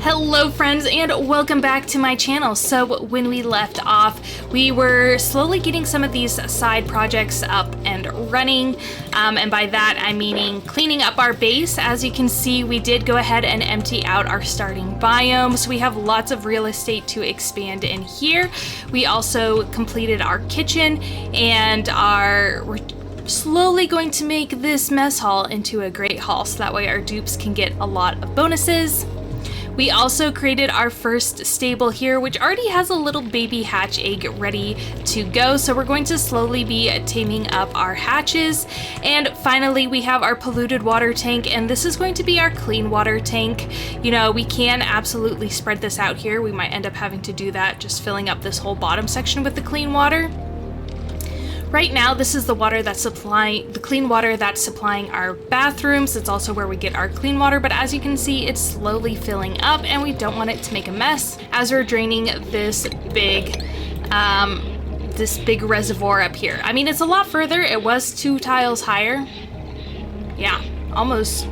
Hello friends and welcome back to my channel. So when we left off, we were slowly getting some of these side projects up and running. And by that I'm meaning cleaning up our base. As you can see, we did go ahead and empty out our starting biome. So we have lots of real estate to expand in here. We also completed our kitchen and we're slowly going to make this mess hall into a great hall so that way our dupes can get a lot of bonuses. We also created our first stable here, which already has a little baby hatch egg ready to go. So we're going to slowly be taming up our hatches. And finally, we have our polluted water tank, and this is going to be our clean water tank. You know, we can absolutely spread this out here. We might end up having to do that, just filling up this whole bottom section with the clean water. Right now, this is the water that's the clean water that's supplying our bathrooms. It's also where we get our clean water, but as you can see, it's slowly filling up and we don't want it to make a mess as we're draining this big reservoir up here. I mean, it's a lot further. It was 2 tiles higher. Yeah, almost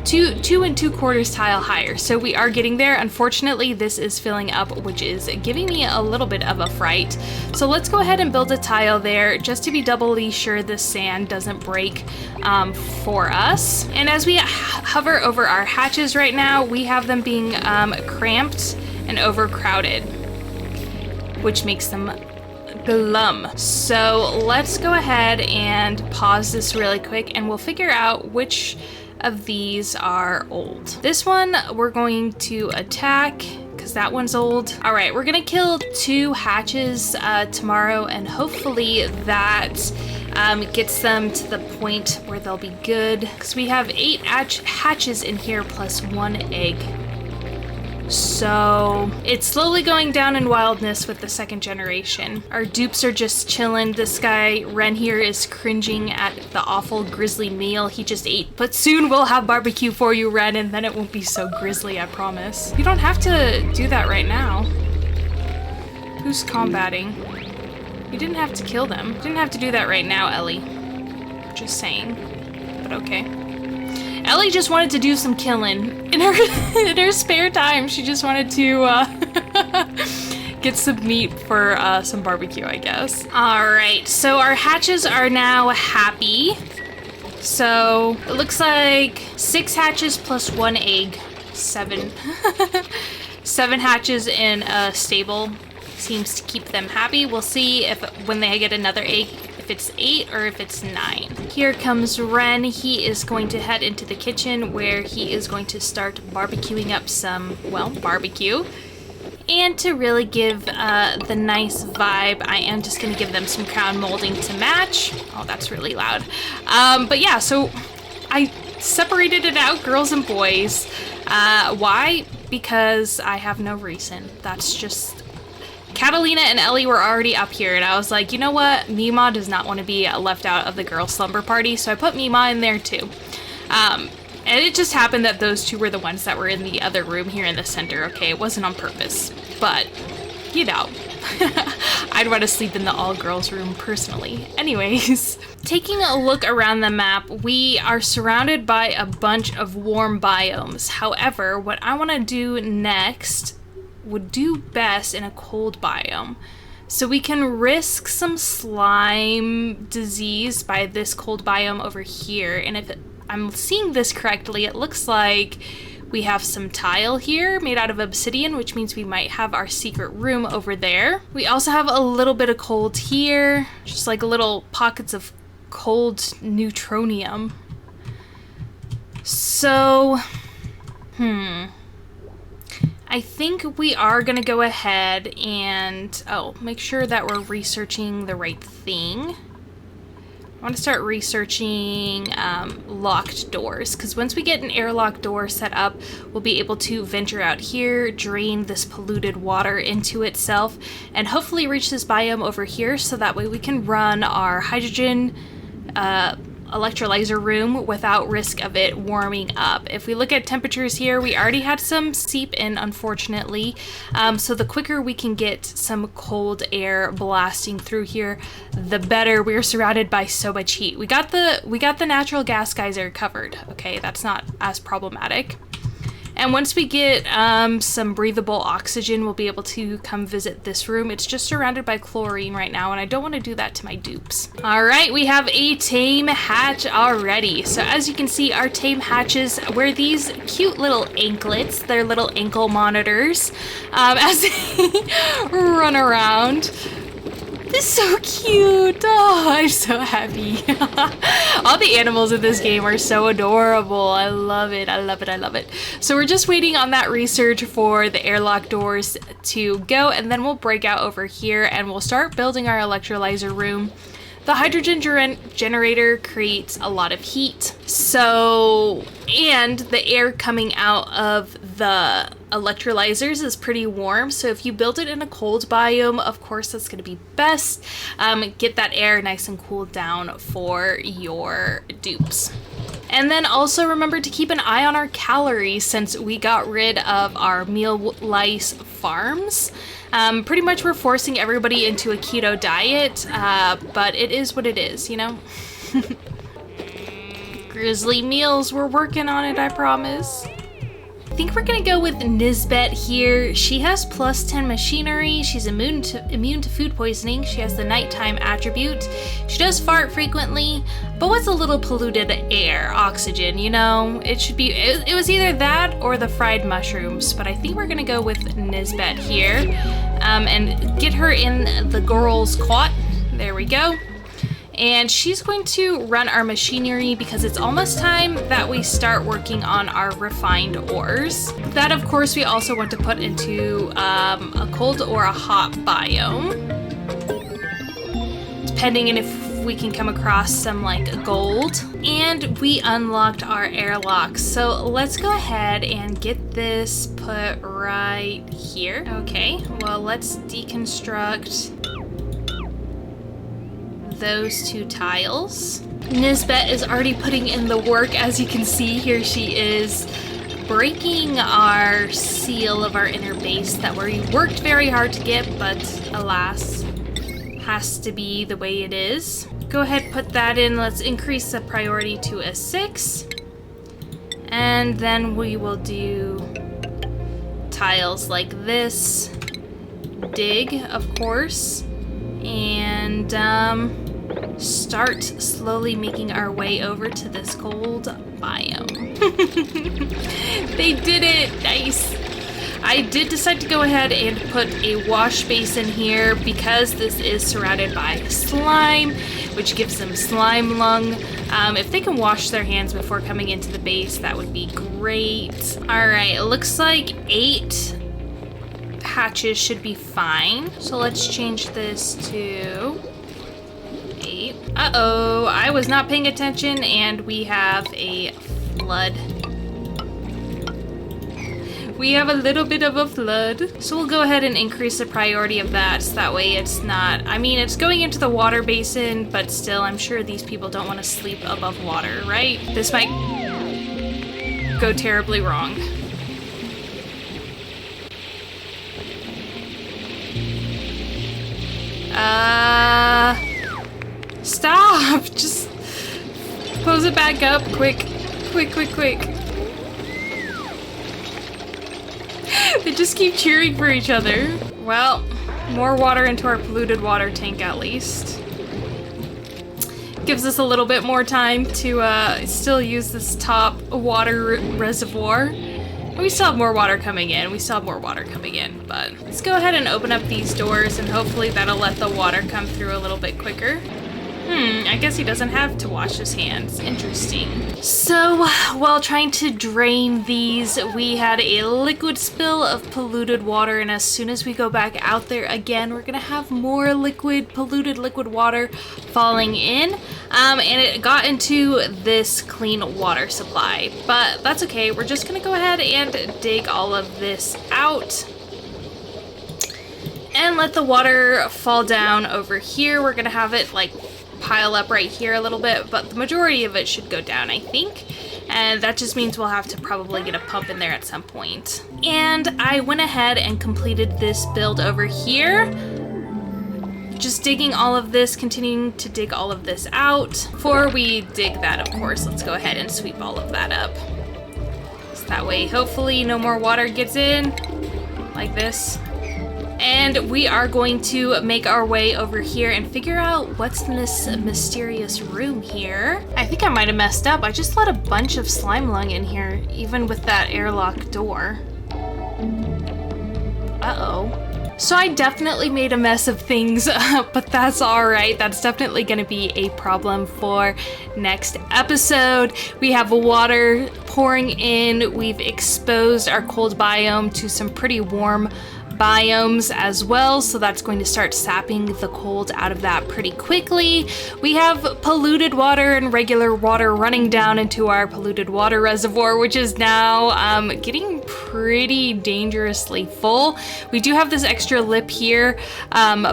2 2¼ tile higher. So we are getting there. Unfortunately, this is filling up, which is giving me a little bit of a fright. So let's go ahead and build a tile there just to be doubly sure the sand doesn't break for us. And as we hover over our hatches right now, we have them being cramped and overcrowded, which makes them glum. So let's go ahead and pause this really quick and we'll figure out which of these are old. This one we're going to attack because that one's old. All right, we're gonna kill 2 hatches tomorrow, and hopefully that gets them to the point where they'll be good, because we have 8 hatches in here plus 1 egg. So it's slowly going down in wildness with the second generation. Our dupes are just chilling. This guy, Ren here, is cringing at the awful grisly meal he just ate. But soon we'll have barbecue for you, Ren, and then it won't be so grisly, I promise. You don't have to do that right now. Who's combating? You didn't have to kill them. You didn't have to do that right now, Ellie. Just saying. But okay. Ellie just wanted to do some killing in her spare time. She just wanted to get some meat for some barbecue, I guess. All right, so our hatches are now happy. So it looks like 6 hatches plus 1 egg, 7. 7 hatches in a stable seems to keep them happy. We'll see if when they get another egg, if it's 8 or if it's 9. Here comes Ren. He is going to head into the kitchen where he is going to start barbecuing up some, well, barbecue. And to really give the nice vibe, I am just going to give them some crown molding to match. Oh, that's really loud. But yeah, so I separated it out, girls and boys. Why? Because I have no reason. That's just... Catalina and Ellie were already up here, and I was like, you know what? Mima does not want to be left out of the girls' slumber party, so I put Mima in there too. And it just happened that those 2 were the ones that were in the other room here in the center, okay? It wasn't on purpose, but, you know. I'd rather sleep in the all-girls room, personally. Anyways, taking a look around the map, we are surrounded by a bunch of warm biomes. However, what I want to do next would do best in a cold biome. So we can risk some slime disease by this cold biome over here. And if I'm seeing this correctly, it looks like we have some tile here made out of obsidian, which means we might have our secret room over there. We also have a little bit of cold here, just like little pockets of cold neutronium. So, I think we are gonna go ahead and, make sure that we're researching the right thing. I want to start researching locked doors, because once we get an airlock door set up, we'll be able to venture out here, drain this polluted water into itself, and hopefully reach this biome over here so that way we can run our hydrogen electrolyzer room without risk of it warming up. If we look at temperatures here, we already had some seep in, unfortunately. So the quicker we can get some cold air blasting through here, the better. We're surrounded by so much heat. We got the natural gas geyser covered. Okay, that's not as problematic. And once we get some breathable oxygen, we'll be able to come visit this room. It's just surrounded by chlorine right now, and I don't want to do that to my dupes. All right, we have a tame hatch already. So as you can see, our tame hatches wear these cute little anklets. They're little ankle monitors as they run around. This is so cute. Oh, I'm so happy. All the animals in this game are so adorable. I love it. I love it. I love it. So we're just waiting on that research for the airlock doors to go, and then we'll break out over here and we'll start building our electrolyzer room. The hydrogen generator creates a lot of heat, and the air coming out of the electrolyzers is pretty warm, so if you build it in a cold biome, of course that's going to be best. Get that air nice and cooled down for your dupes. And then also remember to keep an eye on our calories since we got rid of our meal lice farms. Pretty much we're forcing everybody into a keto diet, but it is what it is, you know? Grizzly meals, we're working on it, I promise. I think we're gonna go with Nisbet here. She has +10 machinery. She's immune to food poisoning. She has the nighttime attribute. She does fart frequently, but what's a little polluted air? Oxygen, you know? It was either that or the fried mushrooms, but I think we're gonna go with Nisbet here and get her in the girl's cot. There we go. And she's going to run our machinery because it's almost time that we start working on our refined ores. That, of course, we also want to put into a cold or a hot biome, depending on if we can come across some like gold. And we unlocked our airlock, so let's go ahead and get this put right here. Okay, well, let's deconstruct those two tiles. Nisbet is already putting in the work. As you can see, here she is breaking our seal of our inner base that we worked very hard to get, but alas, has to be the way it is. Go ahead, put that in. Let's increase the priority to a 6. And then we will do tiles like this. Dig, of course. And start slowly making our way over to this gold biome. They did it! Nice! I did decide to go ahead and put a wash basin here because this is surrounded by slime, which gives them slime lung. If they can wash their hands before coming into the base, that would be great. Alright, it looks like 8 hatches should be fine. So let's change this to 8. Uh-oh, I was not paying attention and we have a flood. We have a little bit of a flood. So we'll go ahead and increase the priority of that so that way it's not, I mean, it's going into the water basin, but still, I'm sure these people don't want to sleep above water, right? This might go terribly wrong. Stop! Just pose it back up. Quick. Quick, quick, quick. They just keep cheering for each other. Well, more water into our polluted water tank at least. Gives us a little bit more time to still use this top water reservoir. We still have more water coming in. But let's go ahead and open up these doors and hopefully that'll let the water come through a little bit quicker. I guess he doesn't have to wash his hands. Interesting. So, while trying to drain these, we had a liquid spill of polluted water, and as soon as we go back out there again, we're gonna have more polluted liquid water falling in, and it got into this clean water supply. But that's okay, we're just gonna go ahead and dig all of this out and let the water fall down over here. We're gonna have it like pile up right here a little bit, but the majority of it should go down, I think. And that just means we'll have to probably get a pump in there at some point. And I went ahead and completed this build over here. Just digging all of this, continuing to dig all of this out. Before we dig that, of course, let's go ahead and sweep all of that up. So that way. Hopefully no more water gets in, like this. And we are going to make our way over here and figure out what's in this mysterious room here. I think I might have messed up. I just let a bunch of slime lung in here, even with that airlock door. Uh-oh. So I definitely made a mess of things, but that's alright. That's definitely going to be a problem for next episode. We have water pouring in. We've exposed our cold biome to some pretty warm biomes as well, so that's going to start sapping the cold out of that pretty quickly. We have polluted water and regular water running down into our polluted water reservoir, which is now getting pretty dangerously full. We do have this extra lip here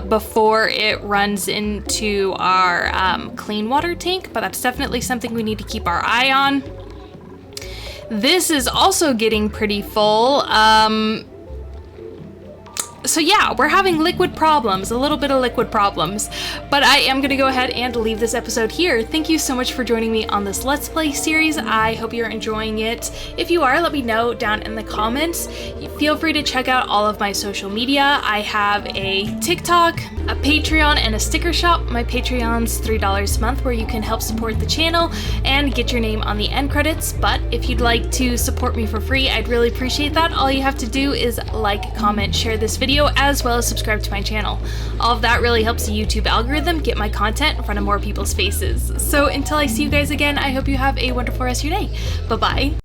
before it runs into our clean water tank, but that's definitely something we need to keep our eye on. This is also getting pretty full. So yeah, we're having liquid problems, a little bit of liquid problems, but I am going to go ahead and leave this episode here. Thank you so much for joining me on this Let's Play series. I hope you're enjoying it. If you are, let me know down in the comments. Feel free to check out all of my social media. I have a TikTok, a Patreon, and a sticker shop. My Patreon's $3 a month, where you can help support the channel and get your name on the end credits. But if you'd like to support me for free, I'd really appreciate that. All you have to do is like, comment, share this video, as well as subscribe to my channel. All of that really helps the YouTube algorithm get my content in front of more people's faces. So until I see you guys again, I hope you have a wonderful rest of your day. Bye-bye.